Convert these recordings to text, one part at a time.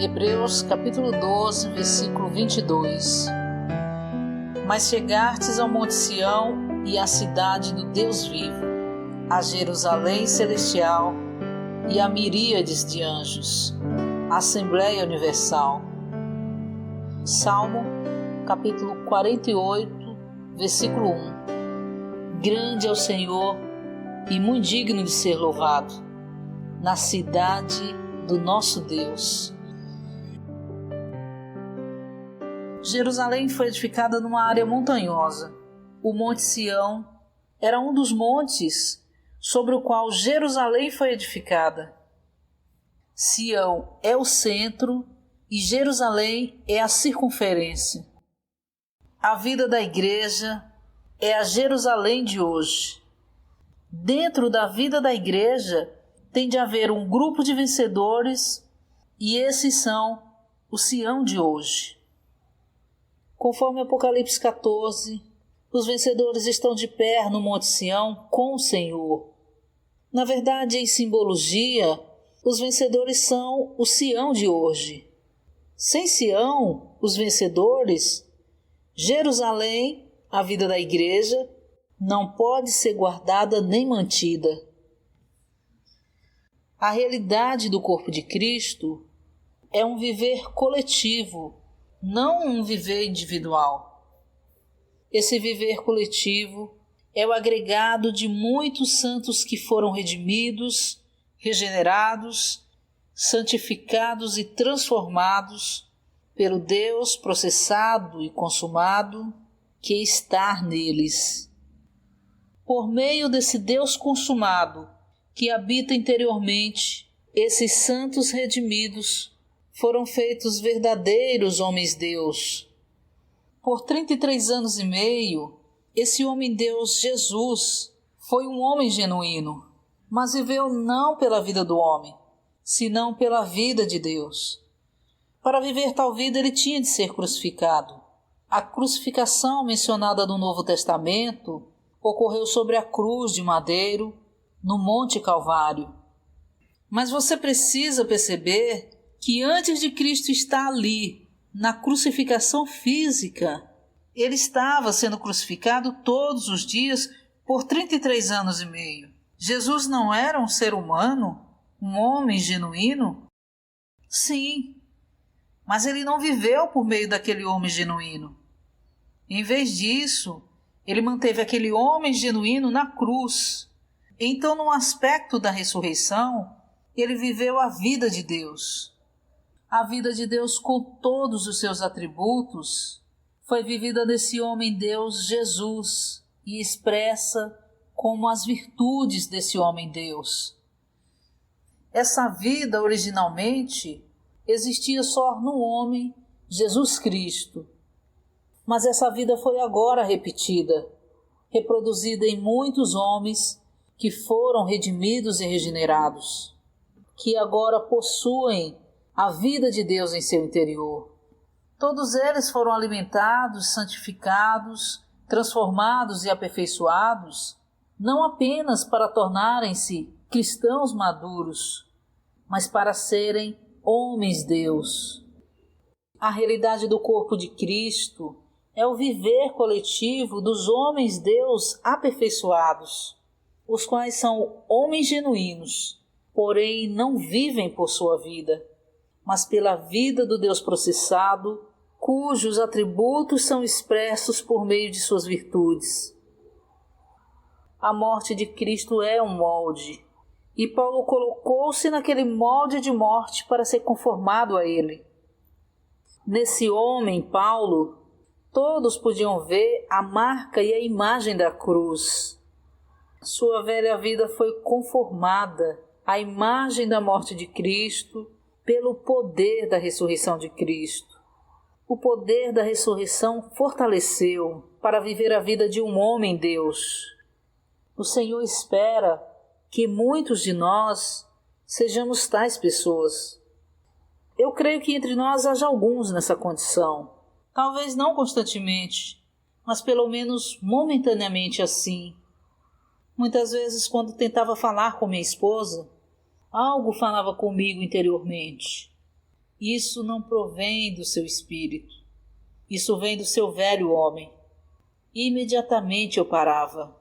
Hebreus capítulo 12, versículo 22. Mas chegastes ao monte Sião e à cidade do Deus vivo, a Jerusalém celestial e a miríades de anjos, a Assembleia Universal. Salmo capítulo 48, versículo 1. Grande é o Senhor e muito digno de ser louvado, na cidade do nosso Deus. Jerusalém foi edificada numa área montanhosa. O Monte Sião era um dos montes sobre o qual Jerusalém foi edificada. Sião é o centro e Jerusalém é a circunferência. A vida da igreja é a Jerusalém de hoje. Dentro da vida da igreja tem de haver um grupo de vencedores e esses são o Sião de hoje. Conforme Apocalipse 14, os vencedores estão de pé no Monte Sião com o Senhor. Na verdade, em simbologia, os vencedores são o Sião de hoje. Sem Sião, os vencedores, Jerusalém, a vida da igreja, não pode ser guardada nem mantida. A realidade do corpo de Cristo é um viver coletivo, não um viver individual. Esse viver coletivo é o agregado de muitos santos que foram redimidos, regenerados, santificados e transformados pelo Deus processado e consumado que está neles. Por meio desse Deus consumado que habita interiormente, esses santos redimidos foram feitos verdadeiros homens-deus. Por 33 anos e meio, esse homem-deus Jesus foi um homem genuíno, mas viveu não pela vida do homem, senão pela vida de Deus. Para viver tal vida, ele tinha de ser crucificado. A crucificação mencionada no Novo Testamento ocorreu sobre a cruz de madeiro, no Monte Calvário. Mas você precisa perceber que antes de Cristo estar ali, na crucificação física, ele estava sendo crucificado todos os dias por 33 anos e meio. Jesus não era um ser humano, um homem genuíno? Sim, mas ele não viveu por meio daquele homem genuíno. Em vez disso, ele manteve aquele homem genuíno na cruz. Então, no aspecto da ressurreição, ele viveu a vida de Deus. A vida de Deus com todos os seus atributos foi vivida nesse homem-deus Jesus e expressa como as virtudes desse homem-deus. Essa vida originalmente existia só no homem Jesus Cristo, mas essa vida foi agora repetida, reproduzida em muitos homens que foram redimidos e regenerados, que agora possuem a vida de Deus em seu interior. Todos eles foram alimentados, santificados, transformados e aperfeiçoados, não apenas para tornarem-se cristãos maduros, mas para serem homens-deus. A realidade do corpo de Cristo é o viver coletivo dos homens-deus aperfeiçoados, os quais são homens genuínos, porém não vivem por sua vida, mas pela vida do Deus processado, cujos atributos são expressos por meio de suas virtudes. A morte de Cristo é um molde, e Paulo colocou-se naquele molde de morte para ser conformado a ele. Nesse homem, Paulo, todos podiam ver a marca e a imagem da cruz. Sua velha vida foi conformada à imagem da morte de Cristo pelo poder da ressurreição de Cristo. O poder da ressurreição fortaleceu para viver a vida de um homem-deus. O Senhor espera que muitos de nós sejamos tais pessoas. Eu creio que entre nós haja alguns nessa condição. Talvez não constantemente, mas pelo menos momentaneamente assim. Muitas vezes, quando tentava falar com minha esposa, algo falava comigo interiormente. Isso não provém do seu espírito. Isso vem do seu velho homem. Imediatamente eu parava.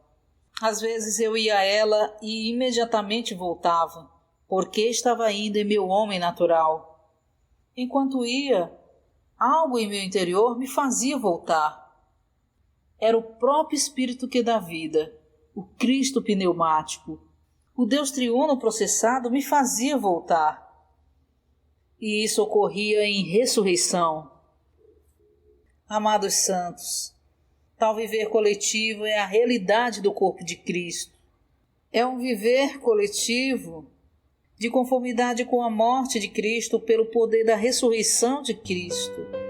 Às vezes eu ia a ela e imediatamente voltava, porque estava ainda em meu homem natural. Enquanto ia, algo em meu interior me fazia voltar. Era o próprio Espírito que dá vida, o Cristo pneumático. O Deus triuno processado me fazia voltar. E isso ocorria em ressurreição. Amados santos, tal viver coletivo é a realidade do corpo de Cristo. É um viver coletivo de conformidade com a morte de Cristo pelo poder da ressurreição de Cristo.